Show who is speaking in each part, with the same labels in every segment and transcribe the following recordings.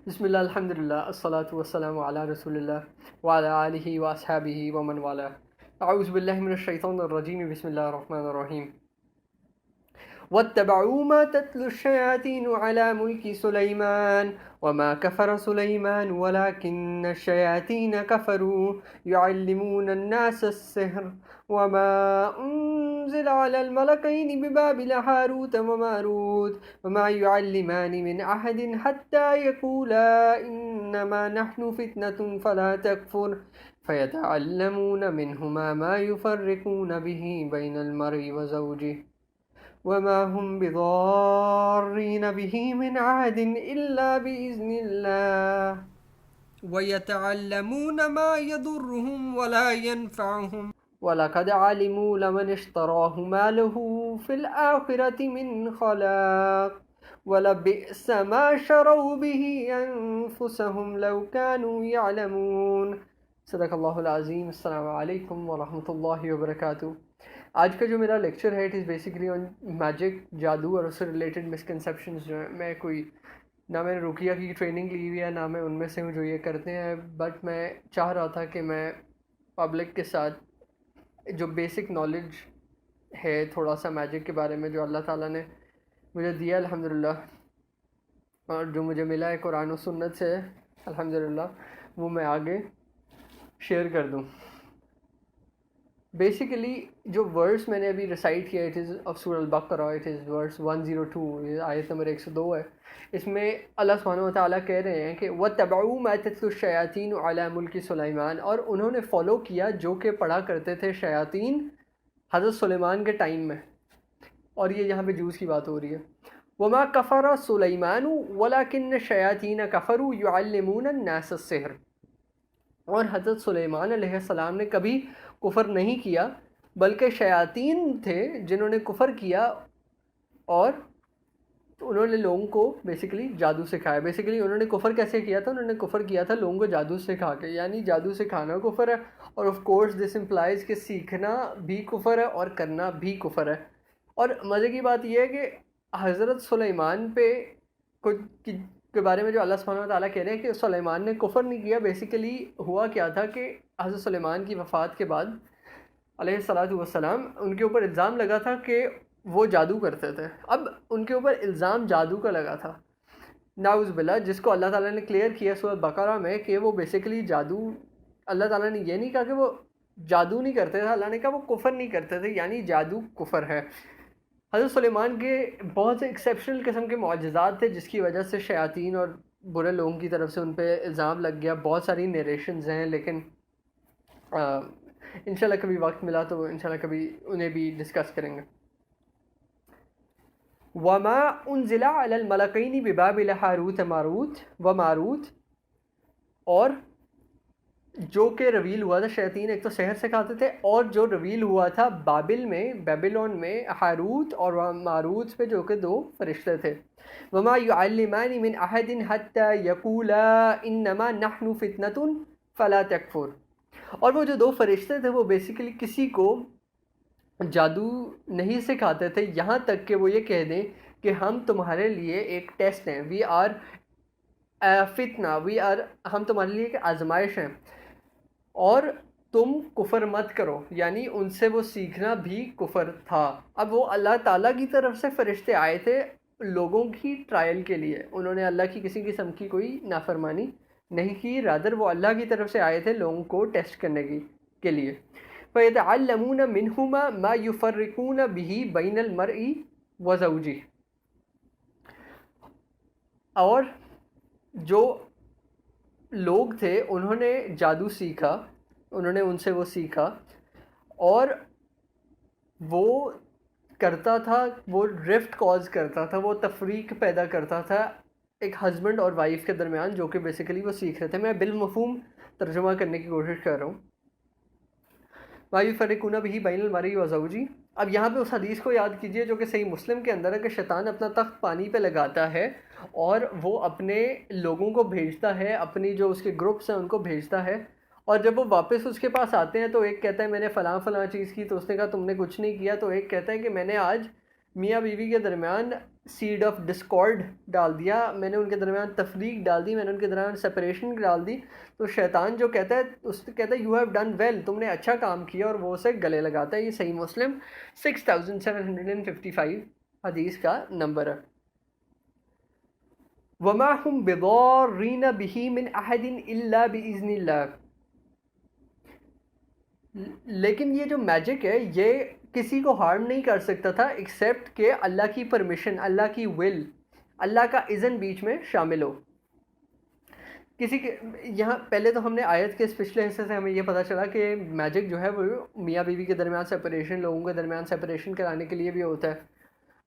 Speaker 1: بسم اللہ الحمد للہ الصلاۃ والسلام علی رسول اللہ وعلی آلہ واصحابہ ومن والاه اعوذ باللہ من الشیطان الرجیم بسم اللہ الرحمن الرحیم واتبعوا ما تتلو الشياطين على ملك سليمان وما كفر سليمان ولكن الشياطين كفروا يعلمون الناس السحر وما أنزل على الملكين ببابل هاروت وماروت وما يعلمان من أحد حتى يقولا إنما نحن فتنة فلا تكفر فيتعلمون منهما ما يفرقون به بين المرء وزوجه وما هم بضارين به من عهد إلا بإذن الله ويتعلمون ما يضرهم ولا ينفعهم وَلَقَدْ عَلِمُوا لَمَنِ اشْتَرَاهُ مَا لَهُ فِي الْآخِرَةِ مِنْ خَلَاقٍ وَلَبِئْسَ مَا شَرَوْا بِهِ أَنفُسَهُمْ لَوْ كَانُوا يَعْلَمُونَ صدق اللہ العظیم۔ السلام علیکم ورحمۃ اللہ وبرکاتہ۔ آج کا جو میرا لیکچر ہے it is basically on magic, جادو اور اس سے ریلیٹڈ مسکنسیپشنز جو ہیں۔ میں کوئی نہ میں نے رقیہ کی ٹریننگ لی ہوئی ہے نہ میں ان میں سے ہوں جو یہ کرتے ہیں، بٹ میں چاہ رہا تھا کہ میں پبلک کے ساتھ جو بیسک نالج ہے تھوڑا سا میجک کے بارے میں جو اللہ تعالیٰ نے مجھے دیا الحمدللہ، اور جو مجھے ملا ہے قرآن و سنت سے الحمدللہ، وہ میں آگے شیئر کر دوں۔ بیسیکلی جو ورس میں نے ابھی ریسائٹ کیا اٹ از آف سورہ البقرہ، اٹ از ورس 102، آیت نمبر 102 ہے۔ اس میں اللہ سبحانہ و تعالیٰ کہہ رہے ہیں کہ وَاتَّبَعُوا مَا تَتْلُو الشَّيَاطِينُ عَلَى مُلْكِ سُلَيْمَانَ، اور انہوں نے فالو کیا جو کہ پڑھا کرتے تھے شیاطین حضرت سلیمان کے ٹائم میں، اور یہ یہاں پہ جوز کی بات ہو رہی ہے۔ وَمَا كَفَرَ سُلَيْمَانُ وَلَكِنَّ الشَّيَاطِينَ كَفَرُوا يُعَلِّمُونَ النَّاسَ السِّحْرَ، اور حضرت سلیمان علیہ السلام نے کبھی کفر نہیں کیا بلکہ شیاطین تھے جنہوں نے کفر کیا، اور انہوں نے لوگوں کو بیسیکلی جادو سکھایا۔ بیسیکلی انہوں نے کفر کیسے کیا تھا؟ انہوں نے کفر کیا تھا لوگوں کو جادو سکھا کے، یعنی جادو سکھانا کفر ہے، اور آف کورس دس امپلائز کہ سیکھنا بھی کفر ہے اور کرنا بھی کفر ہے۔ اور مزے کی بات یہ ہے کہ حضرت سلیمان پہ کے بارے میں جو اللہ سبحانہ و تعالیٰ کہہ رہے ہیں کہ سلیمان نے کفر نہیں کیا، بیسیکلی ہوا کیا تھا کہ حضرت سلیمان کی وفات کے بعد علیہ الصلاۃ والسلام ان کے اوپر الزام لگا تھا کہ وہ جادو کرتے تھے۔ اب ان کے اوپر الزام جادو کا لگا تھا، نعوذ باللہ، جس کو اللہ تعالیٰ نے کلیئر کیا سورۃ بقرہ میں کہ وہ بیسیکلی جادو، اللہ تعالیٰ نے یہ نہیں کہا کہ وہ جادو نہیں کرتے تھے، اللہ نے کہا وہ کفر نہیں کرتے تھے، یعنی جادو کفر ہے۔ حضرت سلیمان کے بہت سے ایکسیپشنل قسم کے معجزات تھے جس کی وجہ سے شیاطین اور برے لوگوں کی طرف سے ان پہ الزام لگ گیا۔ بہت ساری نیریشنز ہیں، لیکن انشاءاللہ کبھی وقت ملا تو انشاءاللہ کبھی انہیں بھی ڈسکس کریں گے۔ وَمَا أُنزِلَ عَلَى الْمَلَكَيْنِ بِبَابِلَ هَاروتَ وَمَاروت، اور جو کہ رویل ہوا تھا، شیاطین ایک تو سحر سکھاتے تھے، اور جو رویل ہوا تھا بابل میں، بیبیلون میں، ہاروت اور ماروت پہ، جو کہ دو فرشتے تھے۔ وَمَا يُعَلِّمَانِ مِنْ أَحَدٍ حَتَّى يَقُولَا إِنَّمَا نَحْنُ فِتْنَةٌ فَلَا تَكْفُرْ، اور وہ جو دو فرشتے تھے وہ بیسیکلی کسی کو جادو نہیں سکھاتے تھے یہاں تک کہ وہ یہ کہہ دیں کہ ہم تمہارے لیے ایک ٹیسٹ ہیں، وی آر فتنہ، ہم تمہارے لیے ایک آزمائش ہیں، اور تم کفر مت کرو، یعنی ان سے وہ سیکھنا بھی کفر تھا۔ اب وہ اللہ تعالیٰ کی طرف سے فرشتے آئے تھے لوگوں کی ٹرائل کے لیے، انہوں نے اللہ کی کسی قسم کی کوئی نافرمانی نہیں کی، رادر وہ اللہ کی طرف سے آئے تھے لوگوں کو ٹیسٹ کرنے کے لیے۔ فَيَتَعَلَّمُونَ مِنْهُمَا مَا يُفَرِّقُونَ بِهِ بَيْنَ الْمَرْءِ وَزَوْجِهِ، اور جو لوگ تھے انہوں نے جادو سیکھا، انہوں نے ان سے وہ سیکھا، اور وہ کرتا تھا، وہ رفٹ کاز کرتا تھا، وہ تفریق پیدا کرتا تھا ایک ہسبینڈ اور وائف کے درمیان، جو کہ بیسیکلی وہ سیکھ رہے تھے۔ میں بالمفہوم ترجمہ کرنے کی کوشش کر رہا ہوں۔ مَا يُفَرِّقُونَ بِهِ بَيْنَ الْمَرْءِ وَزَوْجِهِ، اب یہاں پہ اس حدیث کو یاد کیجئے جو کہ صحیح مسلم کے اندر ہے کہ شیطان اپنا تخت پانی پہ لگاتا ہے اور وہ اپنے لوگوں کو بھیجتا ہے، اپنی جو اس کے گروپس ہیں ان کو بھیجتا ہے، اور جب وہ واپس اس کے پاس آتے ہیں تو ایک کہتا ہے میں نے فلاں چیز کی، تو اس نے کہا تم نے کچھ نہیں کیا، تو ایک کہتا ہے کہ میں نے آج میاں بیوی کے درمیان سیڈ آف ڈسکارڈ ڈال دیا، میں نے ان کے درمیان تفریق ڈال دی، میں نے ان کے درمیان سپریشن ڈال دی، تو شیطان جو کہتا ہے اس سے کہتا ہے یو ہیو ڈن ویل، تم نے اچھا کام کیا، اور وہ اسے گلے لگاتا ہے۔ یہ صحیح مسلم 6755 حدیث کا نمبر ہے۔ وَمَا هُمْ بِضَارِّينَ بِهِ مِنْ أَحَدٍ إِلَّا بِإِذْنِ اللَّهِ، لیکن یہ جو میجک ہے یہ کسی کو ہارم نہیں کر سکتا تھا ایکسیپٹ کہ اللہ کی پرمیشن، اللہ کی ول، اللہ کا اذن بیچ میں شامل ہو۔ کسی کے یہاں پہلے تو ہم نے آیت کے اس پچھلے حصے سے ہمیں یہ پتہ چلا کہ میجک جو ہے وہ میاں بیوی کے درمیان سپریشن، لوگوں کے درمیان سپریشن کرانے کے لیے بھی ہوتا ہے۔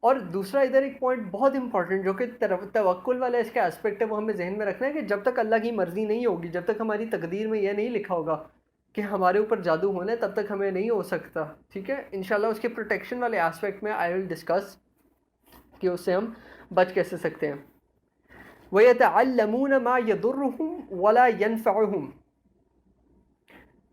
Speaker 1: اور دوسرا ادھر ایک پوائنٹ بہت امپورٹنٹ جو کہ توکل والا اس کا اسپیکٹ ہے، وہ ہمیں ذہن میں رکھنا ہے کہ جب تک اللہ کی مرضی نہیں ہوگی، جب تک ہماری تقدیر میں یہ نہیں لکھا ہوگا کہ ہمارے اوپر جادو ہونا ہے، تب تک ہمیں نہیں ہو سکتا، ٹھیک ہے۔ انشاءاللہ اس کے پروٹیکشن والے اسپیکٹ میں آئی ول ڈسکس کہ اس سے ہم بچ کیسے سکتے ہیں۔ وَيَتَعَلَّمُونَ مَا يَضُرُّهُمْ وَلَا يَنفَعُهُمْ،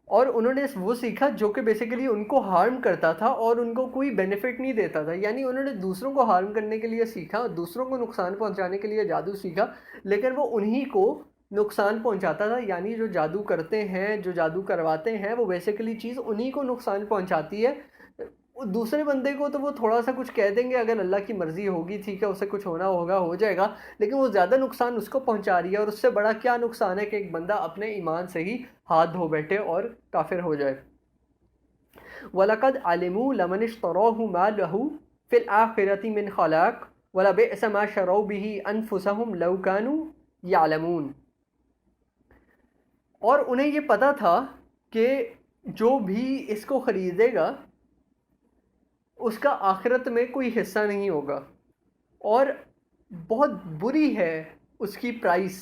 Speaker 1: اور انہوں نے وہ سیکھا جو کہ بیسیکلی ان کو ہارم کرتا تھا اور ان کو کوئی بینیفٹ نہیں دیتا تھا، یعنی انہوں نے دوسروں کو ہارم کرنے کے لیے سیکھا، دوسروں کو نقصان پہنچانے کے لیے جادو سیکھا، لیکن وہ انہی کو نقصان پہنچاتا تھا۔ یعنی جو جادو کرتے ہیں، جو جادو کرواتے ہیں، وہ بیسیکلی چیز انہی کو نقصان پہنچاتی ہے۔ دوسرے بندے کو تو وہ تھوڑا سا کچھ کہہ دیں گے، اگر اللہ کی مرضی ہوگی ٹھیک ہے، اسے کچھ ہونا ہوگا ہو جائے گا، لیکن وہ زیادہ نقصان اس کو پہنچا رہی ہے، اور اس سے بڑا کیا نقصان ہے کہ ایک بندہ اپنے ایمان سے ہی ہاتھ دھو بیٹھے اور کافر ہو جائے۔ وَلَقَدْ عَلِمُوا لَمَنِ اشْتَرَاهُ مَا لَهُ فِي الْآخِرَةِ مِنْ خَلَاقٍ وَلَبِئْسَ مَا شَرَوْا بِهِ أَنفُسَهُمْ لَوْ كَانُوا يَعْلَمُونَ، اور انہیں یہ پتہ تھا کہ جو بھی اس کو خریدے گا اس کا آخرت میں کوئی حصہ نہیں ہوگا، اور بہت بری ہے اس کی پرائس،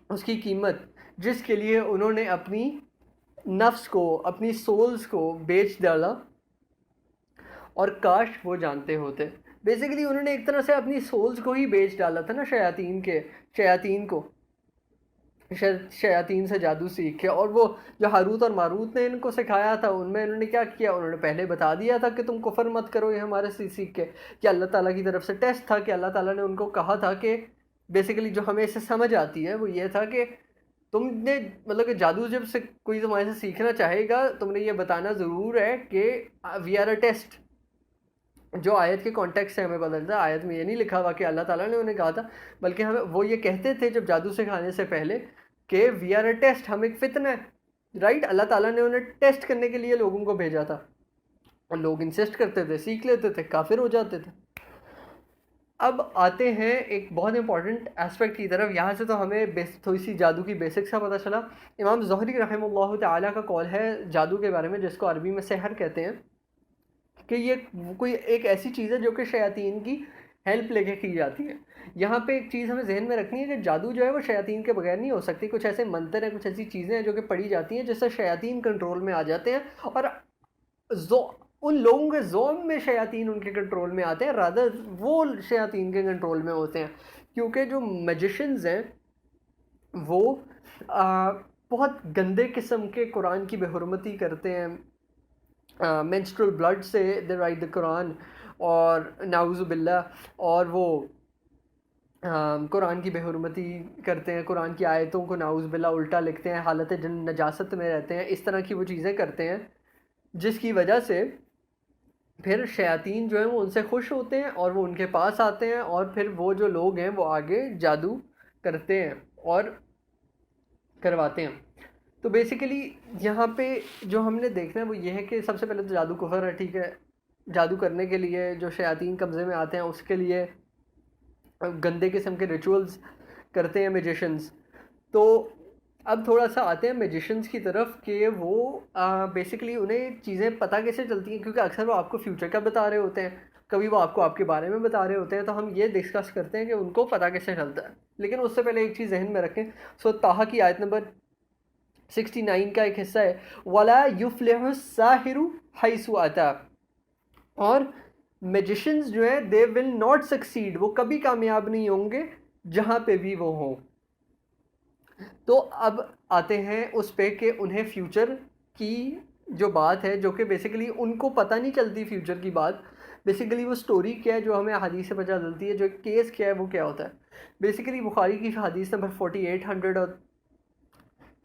Speaker 1: اس کی قیمت، جس کے لیے انہوں نے اپنی نفس کو، اپنی سولز کو بیچ ڈالا، اور کاش وہ جانتے ہوتے۔ بیسیکلی انہوں نے ایک طرح سے اپنی سولز کو ہی بیچ ڈالا تھا نا شیاطین کو، شیاطین سے جادو سیکھ کے۔ اور وہ جو ہاروت اور ماروت نے ان کو سکھایا تھا، ان میں انہوں نے کیا کیا، انہوں نے پہلے بتا دیا تھا کہ تم کفر مت کرو یہ ہمارے سے سیکھ کے، کہ اللہ تعالیٰ کی طرف سے ٹیسٹ تھا، کہ اللہ تعالیٰ نے ان کو کہا تھا کہ بیسیکلی جو ہمیں اس سے سمجھ آتی ہے وہ یہ تھا کہ تم نے مطلب کہ جادو جب سے کوئی تمہارے سے سیکھنا چاہے گا، تم نے یہ بتانا ضرور ہے کہ وی آر اے ٹیسٹ۔ جو آیت کے کانٹیکس سے ہمیں پتہ چلتا ہے، آیت میں یہ نہیں لکھا ہوا کہ اللہ تعالیٰ نے انہیں کہا تھا، بلکہ ہمیں وہ یہ کہتے تھے جب جادو سکھانے سے پہلے کہ وی آر اے ٹیسٹ، ہم ایک فتنہ ہے، رائٹ۔ اللہ تعالیٰ نے انہیں ٹیسٹ کرنے کے لیے لوگوں کو بھیجا تھا، اور لوگ انسسٹ کرتے تھے، سیکھ لیتے تھے، کافر ہو جاتے تھے۔ اب آتے ہیں ایک بہت امپورٹنٹ اسپیکٹ کی طرف، یہاں سے تو ہمیں تھوڑی سی جادو کی بیسکس کا پتہ چلا۔ امام زہری رحمہ اللہ تعالیٰ کا قول ہے جادو کے بارے میں، جس کو عربی میں سحر کہتے ہیں، کہ یہ کوئی ایک ایسی چیز ہے جو کہ شیاطین کی ہیلپ لے کے کی جاتی ہے۔ یہاں پہ ایک چیز ہمیں ذہن میں رکھنی ہے کہ جادو جو ہے وہ شیاطین کے بغیر نہیں ہو سکتی۔ کچھ ایسے منتر ہیں، کچھ ایسی چیزیں ہیں جو کہ پڑھی جاتی ہیں جس سے شیاطین کنٹرول میں آ جاتے ہیں، اور ان لوگوں کے زوم میں شیاطین ان کے کنٹرول میں آتے ہیں، رادر وہ شیاطین کے کنٹرول میں ہوتے ہیں، کیونکہ جو میجیشنز ہیں وہ بہت گندے قسم کے قرآن کی بے حرمتی کرتے ہیں، مینسٹرل بلڈ سے دے رائٹ دا قرآن، اور نعوذ باللہ، اور وہ قرآن کی بے حرمتی کرتے ہیں، قرآن کی آیتوں کو نعوذ باللہ الٹا لکھتے ہیں، حالت نجاست میں رہتے ہیں، اس طرح کی وہ چیزیں کرتے ہیں، جس کی وجہ سے پھر شیاطین جو ہیں وہ ان سے خوش ہوتے ہیں اور وہ ان کے پاس آتے ہیں، اور پھر وہ جو لوگ ہیں وہ آگے جادو کرتے ہیں اور کرواتے ہیں۔ تو بیسیکلی یہاں پہ جو ہم نے دیکھنا ہے وہ یہ ہے کہ سب سے پہلے تو جادو کفر ہے، ٹھیک ہے۔ جادو کرنے کے لیے جو شیاطین قبضے میں آتے ہیں اس کے لیے گندے قسم کے ریچولز کرتے ہیں میجیشنز۔ تو اب تھوڑا سا آتے ہیں میجیشنز کی طرف کہ وہ بیسیکلی انہیں چیزیں پتہ کیسے چلتی ہیں، کیونکہ اکثر وہ آپ کو فیوچر کا بتا رہے ہوتے ہیں، کبھی وہ آپ کے بارے میں بتا رہے ہوتے ہیں، تو ہم یہ ڈسکس کرتے ہیں کہ ان کو پتہ کیسے چلتا ہے۔ لیکن اس سے پہلے ایک چیز ذہن میں رکھیں، سورۃ طٰہٰ کی آیت نمبر 69 کا ایک حصہ ہے، وَلَا يُفْلِحُ السَّاحِرُ حَيْثُ أَتَىٰ، اور میجیشنز جو ہیں they will not succeed، وہ کبھی کامیاب نہیں ہوں گے جہاں پہ بھی وہ ہوں۔ تو اب آتے ہیں اس پہ کہ انہیں فیوچر کی جو بات ہے، جو کہ بیسیکلی ان کو پتہ نہیں چلتی فیوچر کی بات، بیسیکلی وہ سٹوری کیا ہے جو ہمیں حدیث سے پتہ چلتی ہے, جو کیس کیا ہے وہ کیا ہوتا ہے. بیسیکلی بخاری کی حدیث نمبر 4800 اور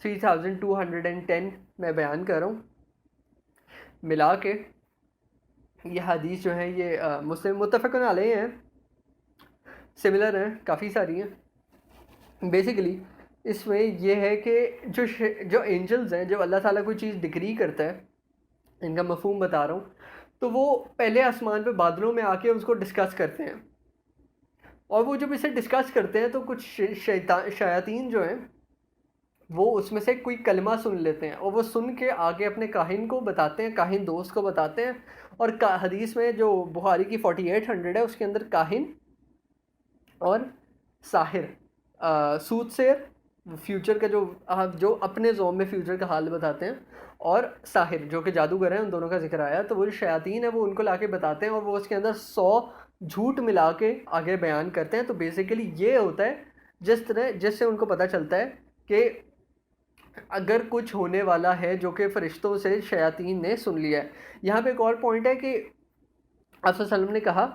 Speaker 1: 3210 میں بیان کر رہا ہوں ملا کے. یہ حدیث جو ہیں یہ مسلم متفقن علیہ ہیں, سملر ہیں, کافی ساری ہیں. بیسیکلی اس میں یہ ہے کہ جو اینجلز ہیں, جب اللہ تعالیٰ کوئی چیز ڈگری کرتا ہے, ان کا مفہوم بتا رہا ہوں, تو وہ پہلے آسمان پہ بادلوں میں آ کے اس کو ڈسکس کرتے ہیں, اور وہ جب اسے ڈسکس کرتے ہیں تو کچھ شیاطین جو ہیں وہ اس میں سے کوئی کلمہ سن لیتے ہیں, اور وہ سن کے آگے اپنے کاہن کو بتاتے ہیں, کاہن دوست کو بتاتے ہیں. اور حدیث میں جو بخاری کی 4800 ہے اس کے اندر کاہن اور ساحر, سود سیر, فیوچر کا جو اپنے زوم میں فیوچر کا حال بتاتے ہیں, اور ساحر جو کہ جادوگر ہیں, ان دونوں کا ذکر آیا. تو وہ جو شیاطین ہیں وہ ان کو لا کے بتاتے ہیں, اور وہ اس کے اندر 100 جھوٹ ملا کے آگے بیان کرتے ہیں. تو بیسیکلی یہ ہوتا ہے جس سے ان کو پتہ چلتا ہے کہ اگر کچھ ہونے والا ہے جو کہ فرشتوں سے شیاطین نے سن لیا ہے. یہاں پہ ایک اور پوائنٹ ہے کہ آپ صلی اللہ علیہ وسلم نے کہا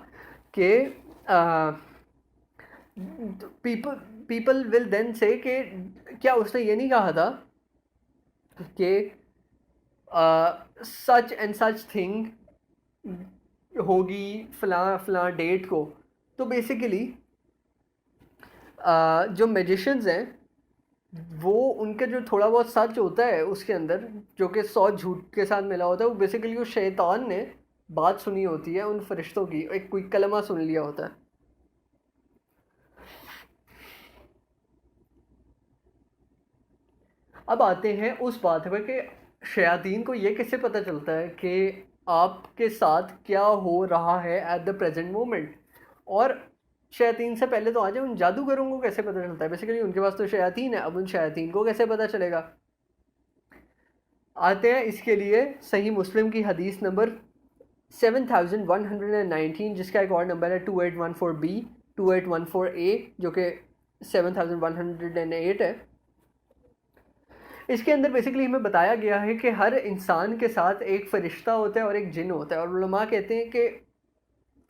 Speaker 1: کہ پیپل ول دین سے کہ کیا اس نے یہ نہیں کہا تھا کہ سچ اینڈ سچ تھنگ ہوگی فلاں فلاں ڈیٹ کو. تو بیسیکلی جو میجیشنز ہیں وہ ان کے جو تھوڑا بہت سچ ہوتا ہے اس کے اندر, جو کہ 100 جھوٹ کے ساتھ ملا ہوتا ہے, وہ بیسیکلی وہ شیطان نے بات سنی ہوتی ہے ان فرشتوں کی, ایک کوئی کلمہ سن لیا ہوتا ہے. اب آتے ہیں اس بات پہ کہ شیاطین کو یہ کیسے پتہ چلتا ہے کہ آپ کے ساتھ کیا ہو رہا ہے ایٹ دا پریزنٹ مومنٹ. اور شیاطین سے پہلے تو آ جائیں, ان جادوگروں کو کیسے پتہ چلتا ہے؟ بیسیکلی ان کے پاس تو شیاطین ہے, اب ان شیاطین کو کیسے پتہ چلے گا؟ آتے ہیں اس کے لیے صحیح مسلم کی حدیث نمبر 7119, جس کا ایک اور نمبر ہے 2814B 2814A, جو کہ 7108 ہے. اس کے اندر بیسیکلی ہمیں بتایا گیا ہے کہ ہر انسان کے ساتھ ایک فرشتہ ہوتا ہے اور ایک جن ہوتا ہے. اور علماء کہتے ہیں کہ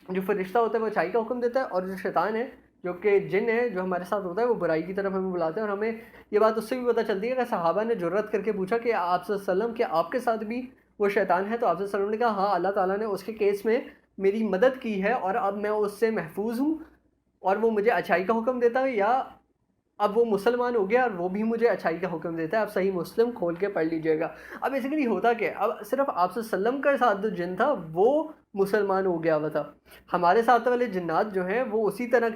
Speaker 1: جو فرشتہ ہوتا ہے وہ اچھائی کا حکم دیتا ہے, اور جو شیطان ہے جو کہ جن ہے جو ہمارے ساتھ ہوتا ہے وہ برائی کی طرف ہمیں بلاتے ہیں. اور ہمیں یہ بات اس سے بھی پتہ چلتی ہے کہ صحابہ نے جرأت کر کے پوچھا کہ آپ صلی اللہ علیہ وسلم کہ آپ کے ساتھ بھی وہ شیطان ہے؟ تو آپ صلی اللہ علیہ وسلم نے کہا ہاں, اللہ تعالیٰ نے اس کے کیس میں میری مدد کی ہے, اور اب میں اس سے محفوظ ہوں, اور وہ مجھے اچھائی کا حکم دیتا ہے, یا اب وہ مسلمان ہو گیا اور وہ بھی مجھے اچھائی کا حکم دیتا ہے. آپ صحیح مسلم کھول کے پڑھ لیجئے گا. اب بیسیکلی ہوتا کیا, اب صرف آپ صلی اللہ علیہ وسلم کے ساتھ جو جن تھا وہ مسلمان ہو گیا ہوا تھا, ہمارے ساتھ والے جنات جو ہیں وہ اسی طرح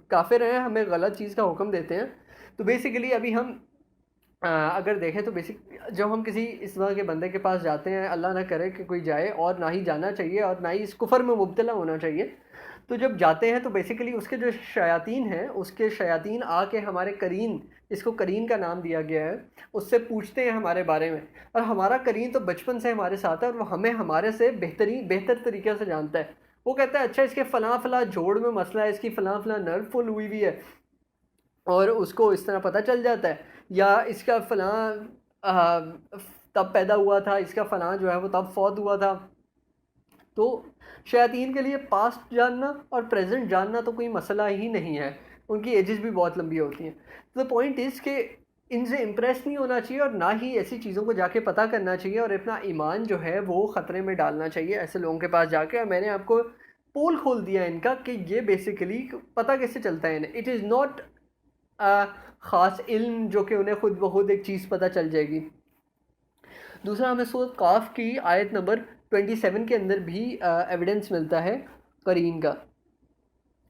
Speaker 1: کافر ہیں, ہمیں غلط چیز کا حکم دیتے ہیں. تو بیسیکلی ابھی ہم اگر دیکھیں تو جب ہم کسی اس طرح کے بندے کے پاس جاتے ہیں, اللہ نہ کرے کہ کوئی جائے, اور نہ ہی جانا چاہیے اور نہ ہی اس کفر میں مبتلا ہونا چاہیے, تو جب جاتے ہیں تو بیسیکلی اس کے جو شیاطین ہیں, اس کے شیاطین آ کے ہمارے قرین, اس کو قرین کا نام دیا گیا ہے, اس سے پوچھتے ہیں ہمارے بارے میں. اور ہمارا قرین تو بچپن سے ہمارے ساتھ ہے, اور وہ ہمیں ہمارے سے بہتر طریقے سے جانتا ہے. وہ کہتا ہے اچھا اس کے فلاں فلاں جوڑ میں مسئلہ ہے, اس کی فلاں فلاں نرو فل ہوئی ہوئی ہے, اور اس کو اس طرح پتہ چل جاتا ہے, یا اس کا فلاں تب پیدا ہوا تھا, اس کا فلاں جو ہے وہ تب فوت ہوا تھا. تو شیاطین کے لیے پاسٹ جاننا اور پریزنٹ جاننا تو کوئی مسئلہ ہی نہیں ہے, ان کی ایجز بھی بہت لمبی ہوتی ہیں. تو پوائنٹ اس کہ ان سے امپریس نہیں ہونا چاہیے, اور نہ ہی ایسی چیزوں کو جا کے پتہ کرنا چاہیے, اور اپنا ایمان جو ہے وہ خطرے میں ڈالنا چاہیے ایسے لوگوں کے پاس جا کے. اور میں نے آپ کو پول کھول دیا ان کا کہ یہ بیسیکلی پتہ کیسے چلتا ہے. اٹ از ناٹ خاص علم جو کہ انہیں خود بخود ایک چیز پتہ چل جائے گی. دوسرا ہمیں سورۃ قاف کی آیت نمبر 27 کے اندر بھی ایویڈنس ملتا ہے قرین کا.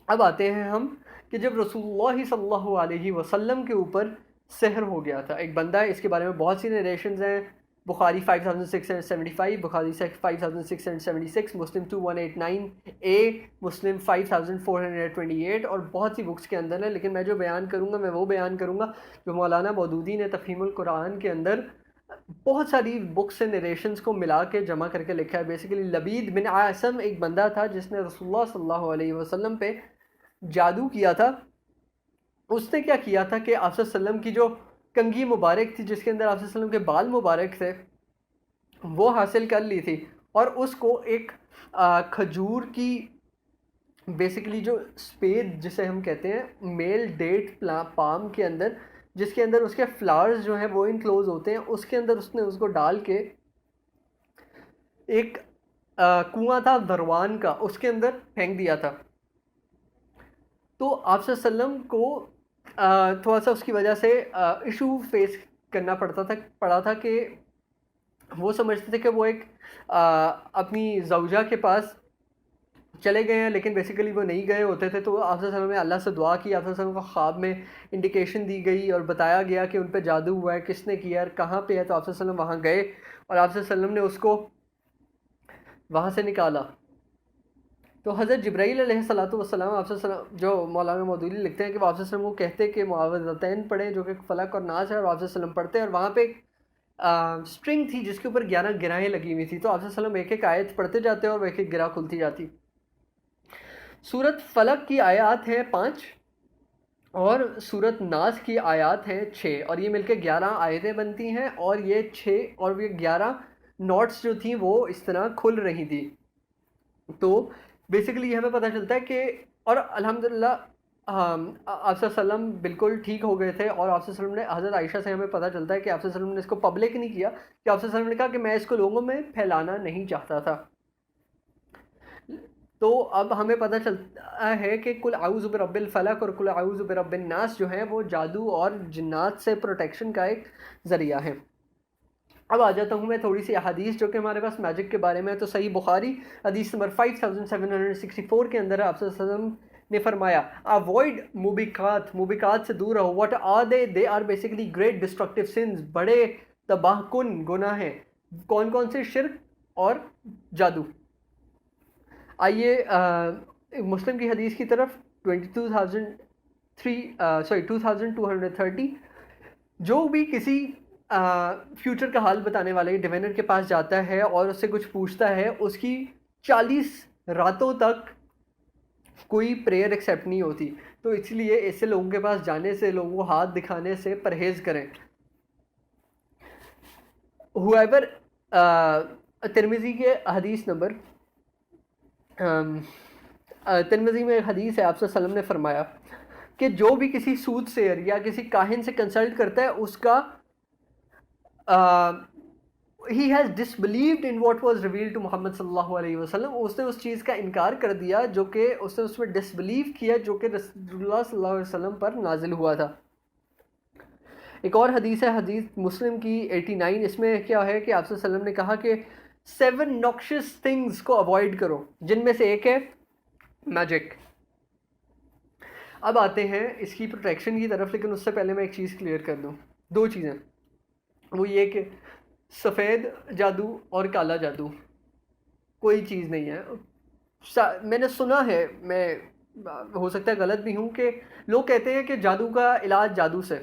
Speaker 1: اب آتے ہیں ہم کہ جب رسول اللہ صلی اللہ علیہ وسلم کے اوپر سحر ہو گیا تھا, ایک بندہ ہے, اس کے بارے میں بہت سی نریشنز ہیں, بخاری 5675, بخاری 5676, مسلم 2189A, مسلم 5428, اور بہت سی بکس کے اندر ہے. لیکن میں جو بیان کروں گا میں وہ بیان کروں گا جو مولانا مودودی نے تفہیم القرآن کے اندر بہت ساری بکس سے نریشنز کو ملا کے جمع کر کے لکھا ہے. بیسیکلی لبید بن عاصم ایک بندہ تھا جس نے رسول اللہ صلی اللہ علیہ وسلم پہ جادو کیا تھا. اس نے کیا کیا تھا کہ آپ صلی اللہ علیہ وسلم کی جو کنگھی مبارک تھی, جس کے اندر آپ صلی اللہ علیہ وسلم کے بال مبارک تھے, وہ حاصل کر لی تھی, اور اس کو ایک کھجور کی بیسیکلی جو اسپید جسے ہم کہتے ہیں میل ڈیٹ پام کے اندر، جس کے اندر اس کے فلاورز جو ہیں وہ انکلوز ہوتے ہیں، اس کے اندر اس نے اس کو ڈال کے ایک کنواں تھا دروان کا، اس کے اندر پھینک دیا تھا. تو آپ صلی اللہ علیہ وسلم کو تھوڑا سا اس کی وجہ سے ایشو فیس کرنا پڑا تھا کہ وہ سمجھتے تھے کہ وہ ایک اپنی زوجہ کے پاس چلے گئے ہیں، لیکن بیسیکلی وہ نہیں گئے ہوتے تھے. تو آپ صلی اللہ علیہ وسلم نے اللہ سے دعا کی، آپ صلی اللہ علیہ وسلم کو خواب میں انڈیکیشن دی گئی اور بتایا گیا کہ ان پہ جادو ہوا ہے، کس نے کیا ہے، کہاں پہ ہے. تو آپ صلی اللہ علیہ وسلم وہاں گئے اور آپ صلی اللہ علیہ وسلم نے اس کو وہاں سے نکالا. تو حضرت جبرائیل علیہ الصلوۃ والسلام آپ صلی اللہ علیہ وسلم، جو مولانا مودودی لکھتے ہیں کہ وہ آپ صلی اللہ علیہ وسلم کو کہتے کہ معوذتین پڑھیں، جو کہ فلق اور ناس ہے، اور آپ صلی اللہ علیہ وسلم پڑھتے، اور وہاں پہ ایک اسٹرنگ تھی جس کے اوپر 11 گرہیں لگی ہوئی تھی. تو آپ صلی اللہ علیہ وسلم ایک ایک آیت پڑھتے جاتے اور ایک ایک گرہ کھلتی جاتی. سورت فلق کی آیات ہیں 5 اور سورت ناس کی آیات ہیں 6، اور یہ مل کے 11 آیتیں بنتی ہیں، اور یہ 6 اور یہ 11 نوٹس جو تھیں وہ اس طرح کھل رہی تھی. تو بیسیکلی یہ ہمیں پتہ چلتا ہے کہ، اور الحمدللہ آپ صلی اللہ علیہ وسلم بالکل ٹھیک ہو گئے تھے. اور آپ صلی اللہ علیہ وسلم نے حضرت عائشہ سے ہمیں پتہ چلتا ہے کہ آپ صلی اللہ علیہ وسلم نے اس کو پبلک نہیں کیا، کہ آپ صلی اللہ علیہ وسلم نے کہا کہ میں اس کو لوگوں میں پھیلانا نہیں چاہتا تھا. تو اب ہمیں پتہ چلتا ہے کہ کل اعوذ برب الفلق اور کل اعوذ برب الناس جو ہیں وہ جادو اور جنات سے پروٹیکشن کا ایک ذریعہ ہے. اب آ جاتا ہوں میں تھوڑی سی احادیث جو کہ ہمارے پاس میجک کے بارے میں ہے. تو صحیح بخاری حدیث نمبر 5764 کے اندر آپ صلی اللہ علیہ وسلم نے فرمایا اوائڈ موبقات سے دور رہو. What are they are basically great destructive sins, بڑے تباہ کن گناہ ہیں. کون کون سے؟ شرک اور جادو. آئیے مسلم کی حدیث کی طرف 2230 جو بھی کسی فیوچر کا حال بتانے والے ڈیوینر کے پاس جاتا ہے اور اس سے کچھ پوچھتا ہے، اس کی 40 راتوں تک کوئی پریئر ایکسیپٹ نہیں ہوتی. تو اس لیے ایسے لوگوں کے پاس جانے سے، لوگوں کو ہاتھ دکھانے سے پرہیز کریں. ہوایور ترمذی کے حدیث نمبر ترمذی میں حدیث ہے، آپ صلی اللہ علیہ وسلم نے فرمایا کہ جو بھی کسی سود سیر یا کسی کاہن سے کنسلٹ کرتا ہے، اس کا he has disbelieved in what was revealed to محمد صلی اللہ علیہ وسلم. اس نے اس چیز کا انکار کر دیا جو کہ اس نے اس میں ڈسبلیو کیا جو کہ رسول اللہ صلی اللہ علیہ وسلم پر نازل ہوا تھا. ایک اور حدیث ہے، حدیث مسلم کی 89. اس میں کیا ہے کہ آپ صلی اللہ علیہ وسلم نے کہا کہ 7 noxious things کو اوائڈ کرو، جن میں سے ایک ہے میجک. اب آتے ہیں اس کی پروٹیکشن کی طرف، لیکن اس سے پہلے میں ایک چیز کلیئر کر دوں. 2 چیزیں، وہ یہ کہ سفید جادو اور کالا جادو کوئی چیز نہیں ہے. میں نے سنا ہے، میں ہو سکتا ہے غلط بھی ہوں، کہ لوگ کہتے ہیں کہ جادو کا علاج جادو سے،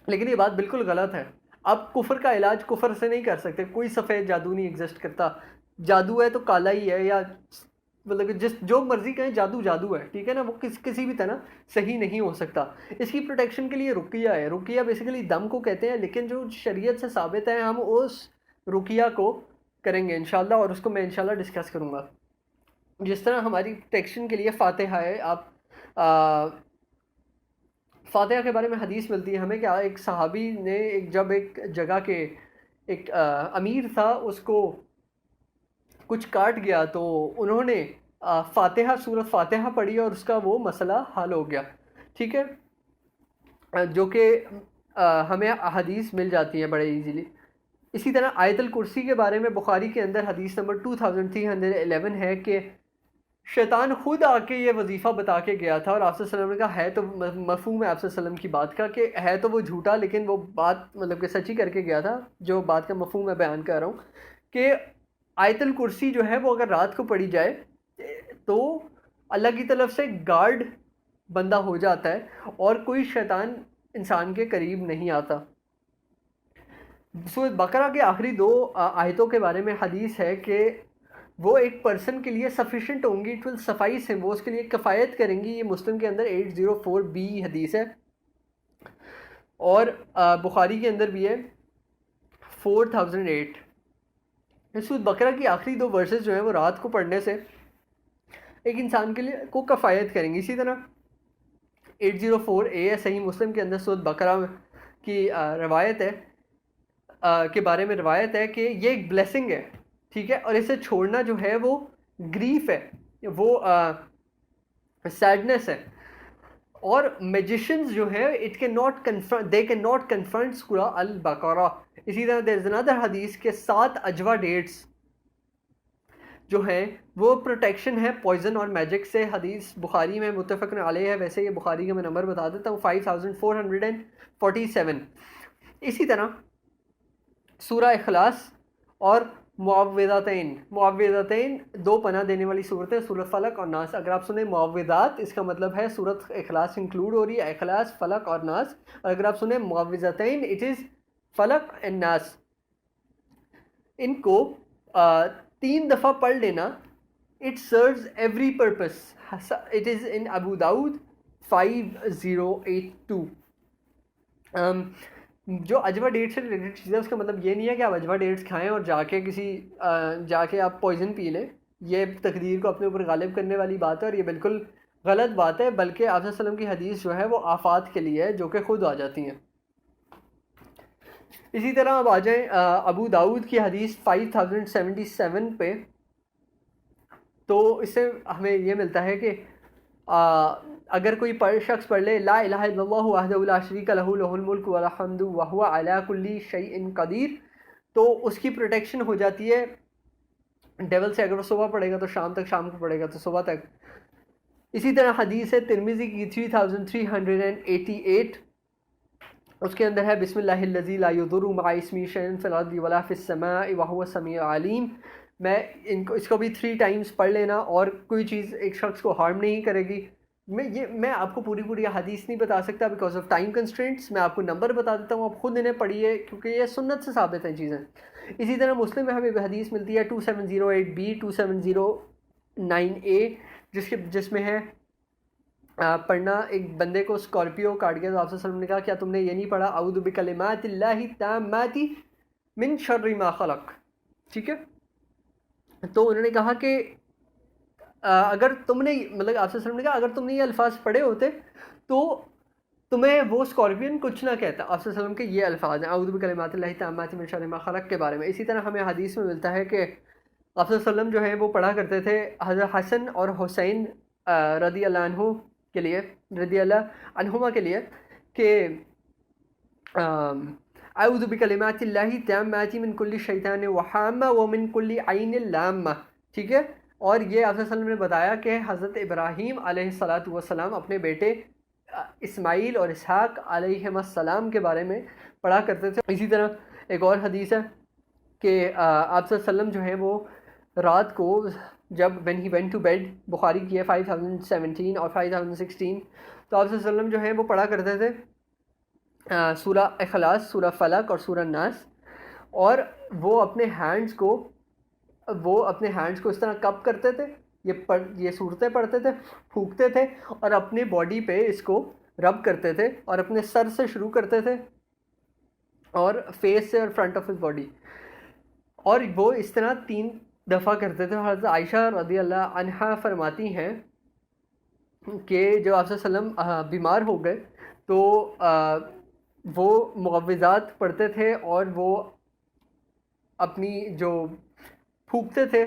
Speaker 1: لیکن یہ بات بالکل غلط ہے. آپ کفر کا علاج کفر سے نہیں کر سکتے. کوئی سفید جادو نہیں ایگزسٹ کرتا. جادو ہے تو کالا ہی ہے، یا مطلب جو مرضی کہیں، جادو جادو ہے، ٹھیک ہے نا. وہ کسی بھی طرح صحیح نہیں ہو سکتا. اس کی پروٹیکشن کے لیے رقیہ ہے. رقیہ بیسیکلی دم کو کہتے ہیں، لیکن جو شریعت سے ثابت ہے ہم اس رقیہ کو کریں گے انشاءاللہ، اور اس کو میں انشاءاللہ ڈسکس کروں گا. جس طرح ہماری پروٹیکشن کے لیے فاتحہ ہے. آپ فاتحہ کے بارے میں حدیث ملتی ہے ہمیں کہ ایک صحابی نے جب ایک جگہ کے ایک امیر تھا، اس کو کچھ کاٹ گیا، تو انہوں نے فاتحہ سورت فاتحہ پڑھی اور اس کا وہ مسئلہ حل ہو گیا. ٹھیک ہے، جو کہ ہمیں احادیث مل جاتی ہیں بڑے ایزیلی. اسی طرح آیت الکرسی کے بارے میں بخاری کے اندر حدیث نمبر 2311 ہے کہ شیطان خود آ کے یہ وظیفہ بتا کے گیا تھا، اور آپ صلی اللہ علیہ وسلم نے کہا ہے تو مفہوم ہے آپ صلی اللہ علیہ وسلم کی بات کا کہ ہے تو وہ جھوٹا، لیکن وہ بات مطلب کہ سچی کر کے گیا تھا. جو بات کا مفہوم میں بیان کر رہا ہوں کہ آیت الکرسی جو ہے وہ اگر رات کو پڑھی جائے تو اللہ کی طرف سے گارڈ بندہ ہو جاتا ہے اور کوئی شیطان انسان کے قریب نہیں آتا. سورۃ بقرہ کے آخری 2 آیتوں کے بارے میں حدیث ہے کہ وہ ایک پرسن کے لیے سفیشینٹ ہوں گی، اٹ ول سفائس ہم، وہ اس کے لیے کفایت کریں گی. یہ مسلم کے اندر 804B حدیث ہے، اور بخاری کے اندر بھی ہے 4008. سورۃ بقرہ کی آخری 2 ورسز جو ہیں وہ رات کو پڑھنے سے ایک انسان کے لیے کو کفایت کریں گے. اسی طرح 804A ہے صحیح مسلم کے اندر سورۃ بقرہ کی روایت ہے کے بارے میں روایت ہے کہ یہ ایک بلیسنگ ہے, ٹھیک ہے, اور اسے چھوڑنا جو ہے وہ گریف ہے, وہ سیڈنس ہے. اور میجیشنز جو ہے دے کین ناٹ کنفرنٹ سورہ البقرہ. اسی طرح دیر از اندر حدیث کے 7 اجوا ڈیٹس جو ہیں وہ پروٹیکشن ہے پوائزن اور میجک سے. حدیث بخاری میں متفق علیہ ہے, ویسے یہ بخاری کا میں نمبر بتا دیتا ہوں 5447. اسی طرح سورہ اخلاص اور معوذتین 2 پناہ دینے والی صورتیں, سورۃ فلق اور ناس. اگر آپ سنیں معوذات اس کا مطلب ہے سورۃ اخلاص انکلوڈ ہو رہی ہے, اخلاص, فلق اور ناس. اور اگر آپ سنیں معوذتین اٹ از فلق اینڈ ناس. ان کو 3 دفعہ پڑھ لینا, it serves every purpose. It is in Abu Dawud 5082. جو اجوا ڈیٹ سے ریلیٹڈ چیزیں اس کا مطلب یہ نہیں ہے کہ آپ اجوا ڈیٹس کھائیں اور جا کے آپ پوائزن پی لیں. یہ تقدیر کو اپنے اوپر غالب کرنے والی بات ہے اور یہ بالکل غلط بات ہے, بلکہ آپ صلی اللہ علیہ وسلم کی حدیث جو ہے وہ آفات کے لیے ہے جو کہ خود آ جاتی ہیں. اسی طرح اب آ جائیں ابو داؤد کی حدیث 5077 پہ. تو اس سے ہمیں یہ ملتا ہے کہ اگر کوئی شخص پڑھ لے لا الہ الا اللہ وحدہ لا شریک لہ لہ الملک والحمد وہو علی کل شیء قدیر, تو اس کی پروٹیکشن ہو جاتی ہے ڈیول سے. اگر وہ صبح پڑھے گا تو شام تک, شام کو پڑھے گا تو صبح تک. اسی طرح حدیث ہے ترمذی کی 3388, اس کے اندر ہے بسم اللہ الذی لا یضر مع اسمہ شیء فی الارض ولا فی السماء وہو السمیع العلیم. اس کو بھی 3 ٹائمز پڑھ لینا اور کوئی چیز ایک شخص کو ہارم نہیں کرے گی. میں آپ کو پوری حدیث نہیں بتا سکتا بیکاز آف ٹائم کنسٹرینٹس. میں آپ کو نمبر بتا دیتا ہوں, آپ خود انہیں پڑھیے کیونکہ یہ سنت سے ثابت ہیں چیزیں. اسی طرح مسلم میں ہمیں حدیث ملتی ہے 2708B 2709A جس میں ہے پڑھنا ایک بندے کو اسکارپیو کاٹ گیا تو آپ صلی اللہ علیہ وسلم نے کہا کیا تم نے یہ نہیں پڑھا اعوذ بکلمات اللہ التامات من شر ما خلق, ٹھیک ہے. تو انہوں نے کہا کہ اگر تم نے آپ صلی اللہ علیہ وسلم نے کہا اگر تم نے یہ الفاظ پڑھے ہوتے تو تمہیں وہ اسکارپین کچھ نہ کہتا. آپ صلی اللہ علیہ وسلم کے یہ الفاظ ہیں اعوذ بکلمات اللہ التامات من شر ما خلق کے بارے میں. اسی طرح ہمیں حدیث میں ملتا ہے کہ آپ صلی اللہ علیہ وسلم جو ہے وہ پڑھا کرتے تھے حضرت حسن اور حسین رضی اللہ عنہما کے لیے کہ اعوذ بکلمات اللہ التامات من کل شیطان وہامہ ومن کل عین لامہ, ٹھیک ہے. اور یہ آپ صلی اللہ علیہ وسلم نے بتایا کہ حضرت ابراہیم علیہ السلام اپنے بیٹے اسماعیل اور اسحاق علیہ السلام کے بارے میں پڑھا کرتے تھے. اسی طرح ایک اور حدیث ہے کہ آپ صلی اللہ علیہ وسلم جو ہے وہ رات کو جب when he went to bed, بخاری کی ہے 5017 اور 5016, تو آپ صلی اللہ علیہ وسلم جو ہے وہ پڑھا کرتے تھے سورہ اخلاص, سورہ فلق اور سورہ ناس. اور وہ اپنے ہینڈز کو اس طرح کپ کرتے تھے, یہ صورتیں پڑھتے تھے, پھونکتے تھے اور اپنے باڈی پہ اس کو رب کرتے تھے اور اپنے سر سے شروع کرتے تھے اور فیس سے اور فرنٹ آف ہز باڈی, اور وہ اس طرح 3 دفعہ کرتے تھے. حضرت عائشہ رضی اللہ عنہا فرماتی ہیں کہ جب آپ صلی اللہ علیہ وسلم بیمار ہو گئے تو وہ معوذات پڑھتے تھے اور وہ اپنی جو پھونکتے تھے,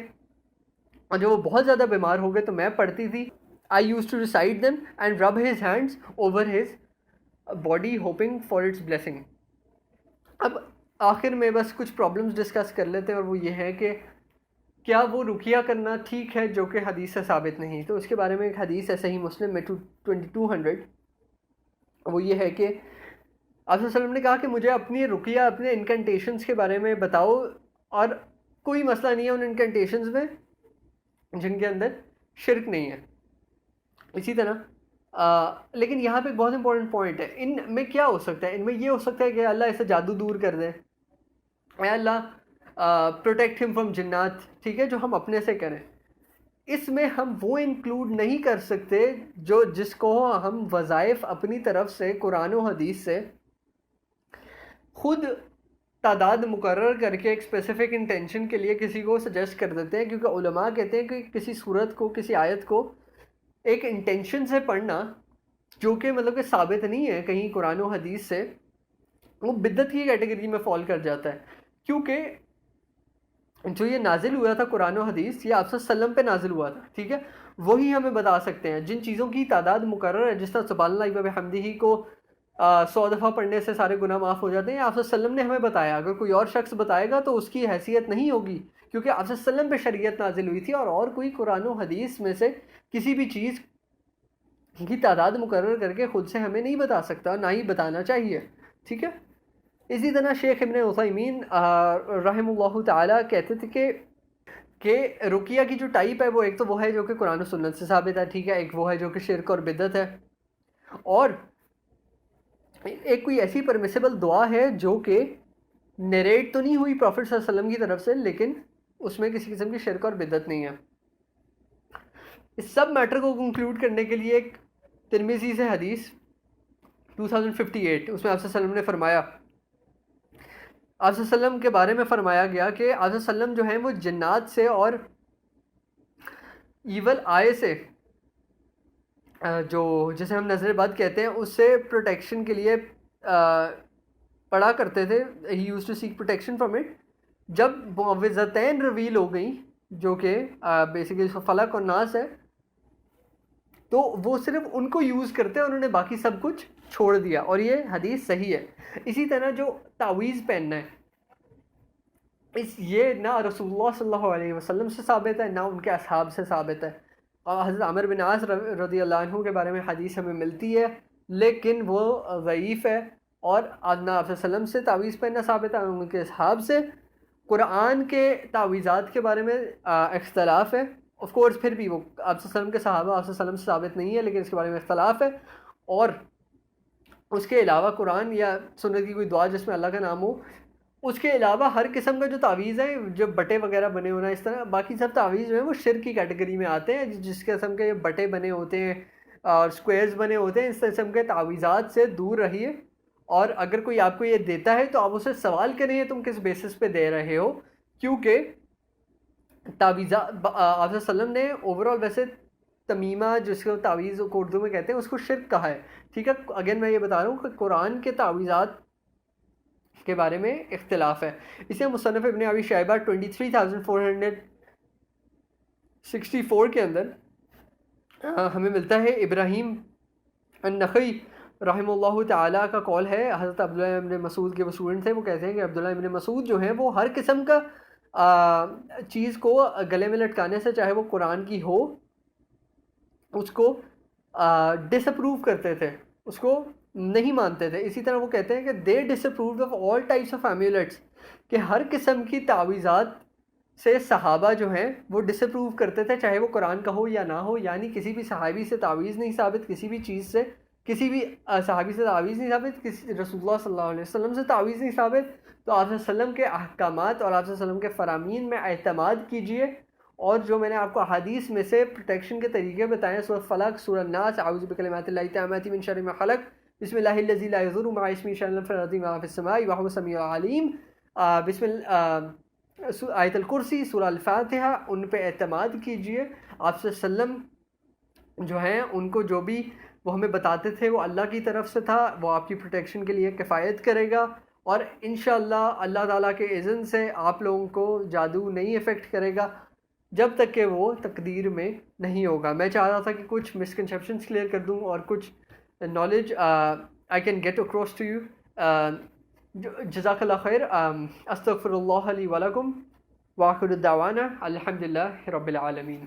Speaker 1: اور جب وہ بہت زیادہ بیمار ہو گئے تو میں پڑھتی تھی I used to recite them and rub his hands over his body hoping for its blessing. اب آخر میں بس کچھ پرابلمز ڈسکس کر لیتے ہیں, اور وہ یہ ہے کہ کیا وہ رقیہ کرنا ٹھیک ہے جو کہ حدیث سے ثابت نہیں. تو اس کے بارے میں ایک حدیث ہے صحیح مسلم میں 2200, وہ یہ ہے کہ آپ صلی اللہ علیہ وسلم نے کہا کہ مجھے اپنی رقیہ, اپنے انکنٹیشنز کے بارے میں بتاؤ, اور کوئی مسئلہ نہیں ہے ان انکنٹیشنز میں جن کے اندر شرک نہیں ہے. اسی طرح لیکن یہاں پہ ایک بہت امپورٹنٹ پوائنٹ ہے, ان میں کیا ہو سکتا ہے؟ ان میں یہ ہو سکتا ہے کہ اللہ اسے جادو دور کر دے, اے اللہ پروٹیکٹ ہم فرام جنات, ٹھیک ہے, جو ہم اپنے سے کریں. اس میں ہم وہ انکلوڈ نہیں کر سکتے جس کو ہم وظائف اپنی طرف سے قرآن و حدیث سے خود تعداد مقرر کر کے ایک اسپیسیفک انٹینشن کے لیے کسی کو سجیسٹ کر دیتے ہیں، کیونکہ علماء کہتے ہیں کہ کسی صورت کو، کسی آیت کو ایک انٹینشن سے پڑھنا جو کہ مطلب کہ ثابت نہیں ہے کہیں قرآن و حدیث سے، وہ بدعت کی کیٹیگری میں فال کر جاتا ہے، کیونکہ جو یہ نازل ہوا تھا قرآن و حدیث، یہ آپ صلی اللہ علیہ وسلم پہ نازل ہوا تھا، ٹھیک ہے، وہی ہمیں بتا سکتے ہیں جن چیزوں کی تعداد مقرر ہے، جس طرح سبحان اللہ و بحمدہ کو 100 دفعہ پڑھنے سے سارے گناہ معاف ہو جاتے ہیں، آپ صلی اللہ علیہ وسلم نے ہمیں بتایا، اگر کوئی اور شخص بتائے گا تو اس کی حیثیت نہیں ہوگی، کیونکہ آپ صلی اللہ علیہ وسلم پہ شریعت نازل ہوئی تھی، اور کوئی قرآن و حدیث میں سے کسی بھی چیز کی تعداد مقرر کر کے خود سے ہمیں نہیں بتا سکتا، نہ ہی بتانا چاہیے، ٹھیک ہے۔ اسی طرح شیخ ابن عثیمین رحم اللہ تعالیٰ کہتے تھے کہ رقیہ کی جو ٹائپ ہے وہ ایک تو وہ ہے جو کہ قرآن و سنت سے ثابت ہے، ٹھیک ہے، ایک وہ ہے جو کہ شرک اور بدعت ہے، اور ایک کوئی ایسی پرمیسیبل دعا ہے جو کہ نیریٹ تو نہیں ہوئی پروفٹ صلی اللہ علیہ وسلم کی طرف سے، لیکن اس میں کسی قسم کی شرک اور بدعت نہیں ہے۔ اس سب میٹر کو کنکلوڈ کرنے کے لیے ایک ترمذی سے حدیث 2058، اس میں آپ صلی اللہ علیہ وسلم نے فرمایا، آپ صلی اللہ علیہ وسلم کے بارے میں فرمایا گیا کہ آپ صلی اللہ علیہ وسلم جو ہیں وہ جنات سے اور ایول آئے سے، جو جسے ہم نظر بد کہتے ہیں، اس سے پروٹیکشن کے لیے پڑھا کرتے تھے، he used to seek protection from it. جب معوذتین ریویل ہو گئیں جو کہ بیسیکلی فلق اور ناس ہے، تو وہ صرف ان کو یوز کرتے ہیں، انہوں نے باقی سب کچھ چھوڑ دیا، اور یہ حدیث صحیح ہے۔ اسی طرح جو تعویذ پہننا ہے، یہ نہ رسول اللہ صلی اللہ علیہ وسلم سے ثابت ہے، نہ ان کے اصحاب سے ثابت ہے۔ اور حضرت عامر بن عاص رضی اللہ عنہ کے بارے میں حدیث ہمیں ملتی ہے، لیکن وہ ضعیف ہے، اور نہ آپ صلی اللہ علیہ وسلم سے تعویذ پہننا ثابت ہے، ان کے اصحاب سے۔ قرآن کے تعویذات کے بارے میں اختلاف ہے، آف کورس پھر بھی وہ آپ صلی اللہ علیہ وسلم کے صحابہ آپ صلی اللہ علیہ وسلم سے ثابت نہیں ہے، لیکن اس کے بارے میں اختلاف ہے۔ اور اس کے علاوہ قرآن یا سنت کی کوئی دعا جس میں اللہ کا نام ہو، اس کے علاوہ ہر قسم کا جو تعویذ ہے، جو بٹے وغیرہ بنے ہونا، اس طرح باقی سب تعویذ جو ہیں وہ شرک کی کیٹیگری میں آتے ہیں، جس قسم کے بٹے بنے ہوتے ہیں اور اسکوائرز بنے ہوتے ہیں، اس قسم کے تعویذات سے دور رہیے۔ اور اگر کوئی آپ کو یہ دیتا ہے تو آپ اسے سوال کریں تم کس بیسس پہ دے رہے ہو، کیونکہ تعویذات آپ صلی اللہ علیہ وسلم نے اوور آل ویسے تمیمہ جس کو تعویذ کو اردو میں کہتے ہیں اس کو شرک کہا ہے، ٹھیک ہے۔ اگین میں یہ بتا رہا ہوں کہ قرآن کے تعویذات کے بارے میں اختلاف ہے۔ اسے مصنف ابن ابی شیبہ 23464 کے اندر ہمیں ملتا ہے، ابراہیم النخعی رحم اللہ تعالیٰ کا قول ہے، حضرت عبداللہ ابن مسعود کے وہ اسٹوڈنٹ تھے، وہ کہتے ہیں کہ عبداللہ ابن مسعود جو ہیں وہ ہر قسم کا چیز کو گلے میں لٹکانے سے، چاہے وہ قرآن کی ہو، اس کو ڈس اپروو کرتے تھے، اس کو نہیں مانتے تھے۔ اسی طرح وہ کہتے ہیں کہ they disapproved of all types of amulets, کہ ہر قسم کی تعویذات سے صحابہ جو ہیں وہ ڈس اپروو کرتے تھے، چاہے وہ قرآن کا ہو یا نہ ہو، یعنی کسی بھی صحابی سے تعویذ نہیں ثابت، کسی بھی چیز سے، کسی بھی صحابی سے تعویذ نہیں ثابت، کسی رسول اللہ صلی اللہ علیہ وسلم سے تعویذ نہیں ثابت، تو آپ صلی اللہ علیہ وسلم کے احکامات اور آپ صلی اللہ علیہ وسلم کے فرامین میں اعتماد کیجئے، اور جو میں نے آپ کو احادیث میں سے پروٹیکشن کے طریقے بتائے، سورۃ فلق، سورۃ الناس، اعوذ بکلمات اللہ التامات من شر ما خلق، بسم اللہ الذی لا یضر مع اسمہ شیء فی الارض ولا فی السماء وهو السمیع العلیم، آیت الکرسی، سورہ الفاتحہ، ان پہ اعتماد کیجئے۔ آپ صلی اللہ علیہ وسلم جو ہیں ان کو جو بھی وہ ہمیں بتاتے تھے وہ اللہ کی طرف سے تھا، وہ آپ کی پروٹیکشن کے لیے کفایت کرے گا، اور انشاءاللہ اللہ تعالیٰ کے اذن سے آپ لوگوں کو جادو نہیں افیکٹ کرے گا جب تک کہ وہ تقدیر میں نہیں ہوگا۔ میں چاہ رہا تھا کہ کچھ مسکنسیپشنس کلیئر کر دوں اور کچھ knowledge I can get across to you. جزاک اللہ خیر۔ استغفر اللہ لی ولکم، وآخر دعوانا الحمد للہ رب العالمین۔